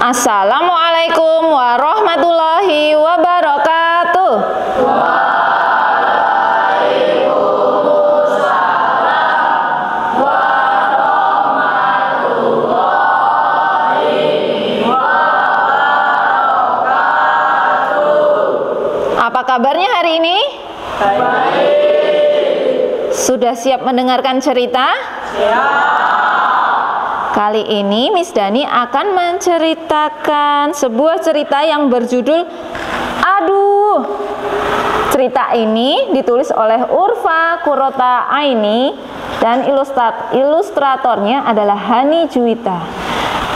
Assalamualaikum warahmatullahi wabarakatuh. Waalaikumsalam warahmatullahi wabarakatuh. Apa kabarnya hari ini? Baik. Sudah siap mendengarkan cerita? Siap. Kali ini Miss Dani akan menceritakan sebuah cerita yang berjudul Aduh. Cerita ini ditulis oleh Urfa Qurrata Aini dan ilustratornya adalah Hani Juwita.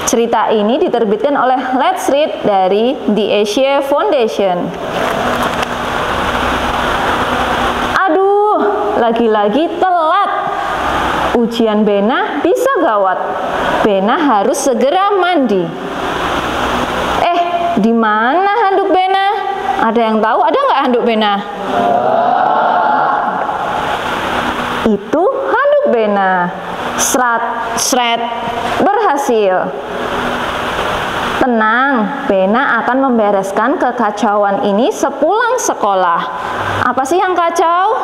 Cerita ini diterbitkan oleh Let's Read dari The Asia Foundation. Aduh, lagi-lagi telat. Ujian Bena bisa gawat. Bena harus segera mandi. Di mana handuk Bena? Ada yang tahu? Ada nggak handuk Bena? Itu handuk Bena. Sret, berhasil. Tenang, Bena akan membereskan kekacauan ini sepulang sekolah. Apa sih yang kacau?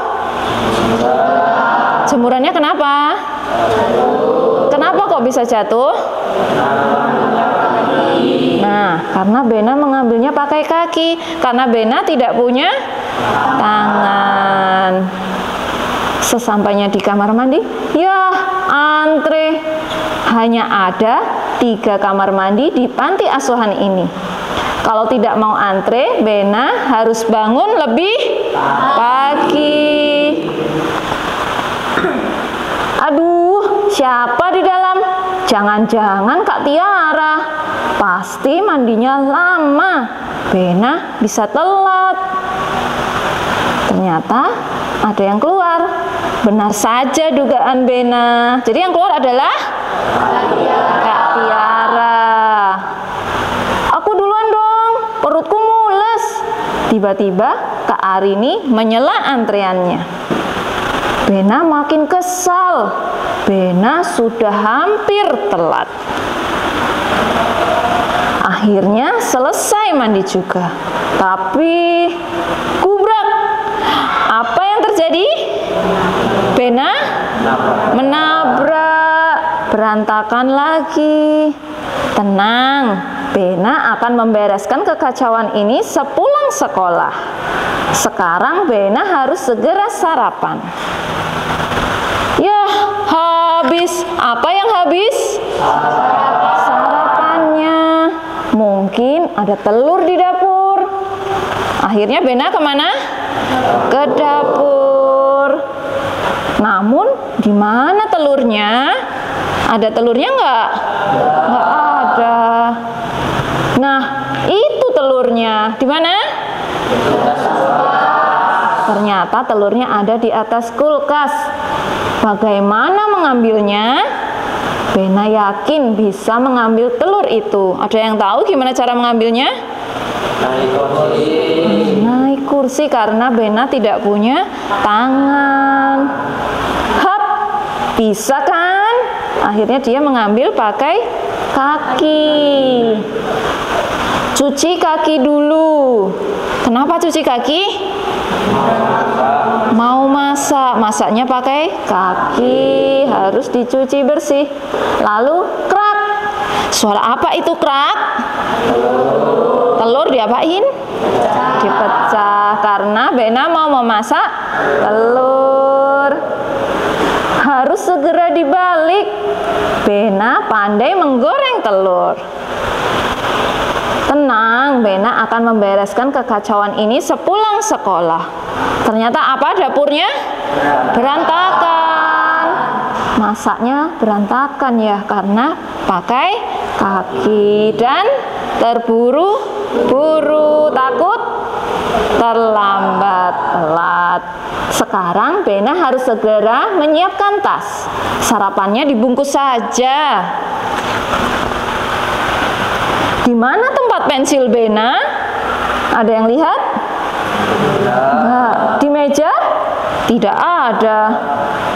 Jemurannya kenapa? Kenapa kok bisa jatuh? Nah, karena Bena mengambilnya pakai kaki. Karena Bena tidak punya tangan. Sesampainya di kamar mandi, ya antre. Hanya ada 3 kamar mandi di panti asuhan ini. Kalau tidak mau antre, Bena harus bangun lebih pagi. Aduh, siapa di dalam? Jangan-jangan Kak Tiara. Pasti mandinya lama. Bena bisa telat. Ternyata ada yang keluar. Benar saja dugaan Bena. Jadi yang keluar adalah Kak Tiara. Aku duluan dong, perutku mules. Tiba-tiba Kak Arini menyela antreannya. Bena makin kesal. Bena sudah hampir telat. Akhirnya selesai mandi juga. Tapi gubrak. Apa yang terjadi? Bena menabrak. Berantakan lagi. Tenang, Bena akan membereskan kekacauan ini sepulang sekolah. Sekarang Bena harus segera sarapan. Ya, habis. Apa yang habis? Sarapannya. Mungkin ada telur di dapur. Akhirnya Bena kemana? Ke dapur. Namun, di mana telurnya? Ada telurnya nggak? Nggak ada. Nah, itu telurnya. Di mana? Ternyata telurnya ada di atas kulkas. Bagaimana mengambilnya? Bena yakin bisa mengambil telur itu. Ada yang tahu gimana cara mengambilnya? Naik kursi karena Bena tidak punya tangan. Hap, bisa kan? Akhirnya dia mengambil pakai kaki. Cuci kaki dulu. Kenapa cuci kaki? Mau masak, masaknya pakai kaki, harus dicuci bersih. Lalu krak. Suara apa itu krak? Telur diapain? Dipecah karena Bena mau memasak telur. Harus segera dibalik. Bena pandai menggoreng telur. Tenang, Bena akan membereskan kekacauan ini sepulang sekolah. Ternyata apa dapurnya? Berantakan. Masaknya berantakan ya, karena pakai kaki dan terburu-buru, takut terlambat, telat. Sekarang Bena harus segera menyiapkan tas. Sarapannya dibungkus saja. Di mana tempat pensil Bena? Ada yang lihat? Nah, di meja? Tidak ada.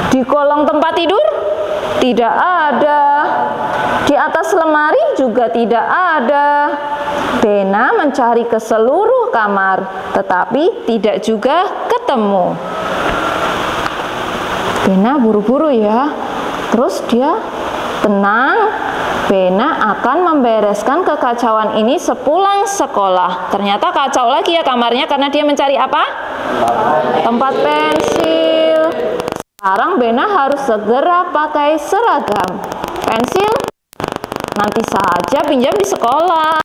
Di kolong tempat tidur? Tidak ada. Di atas lemari juga tidak ada. Bena mencari ke seluruh kamar, tetapi tidak juga ketemu. Bena buru-buru ya. Terus dia tenang. Bena akan membereskan kekacauan ini sepulang sekolah. Ternyata kacau lagi ya kamarnya karena dia mencari apa? Tempat pensil. Sekarang Bena harus segera pakai seragam. Pensil nanti saja pinjam di sekolah.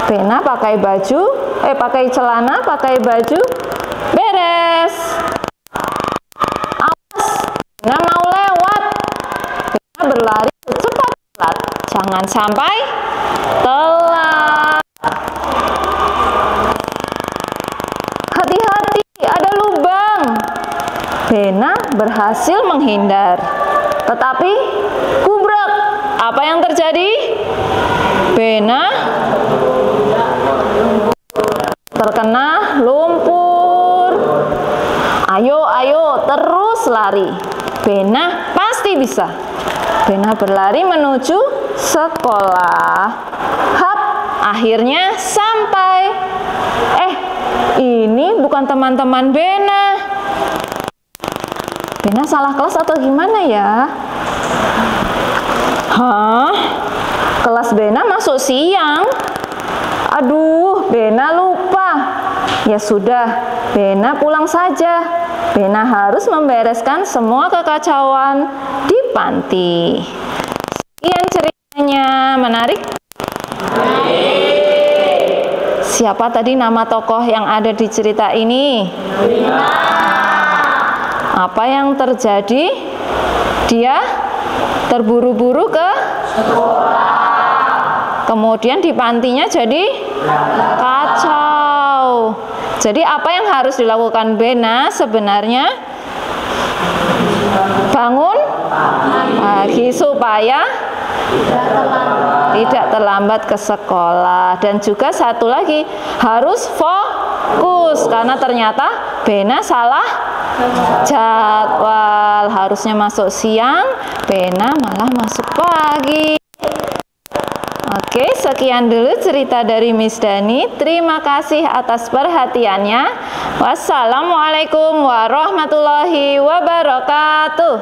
Bena pakai baju, pakai celana, pakai baju, beres. Awas, Bena mau lewat. Bena berlari secepat-cepat. Jangan sampai telat. Hati-hati, ada lubang. Bena berhasil menghindar. Tetapi kubrak. Apa yang terjadi? Bena terkena lumpur. Ayo, terus lari. Bena pasti bisa. Bena berlari menuju sekolah. Hap, akhirnya sampai. Ini bukan teman-teman Bena. Bena salah kelas atau gimana ya? Hah? Kelas Bena masuk siang. Aduh, Bena lupa. Ya sudah, Bena pulang saja. Bena harus membereskan semua kekacauan di panti. Sekian ceritanya, menarik? Siapa tadi nama tokoh yang ada di cerita ini? Apa yang terjadi? Dia terburu-buru ke sekolah. Kemudian di pantinya jadi kacau. Jadi apa yang harus dilakukan Bena sebenarnya? Bangun pagi supaya tidak terlambat ke sekolah. Dan juga satu lagi, harus fokus karena ternyata Bena salah jadwal. Harusnya masuk siang, Bena malah masuk pagi. Oke, sekian dulu cerita dari Miss Dani. Terima kasih atas perhatiannya. Wassalamualaikum warahmatullahi wabarakatuh.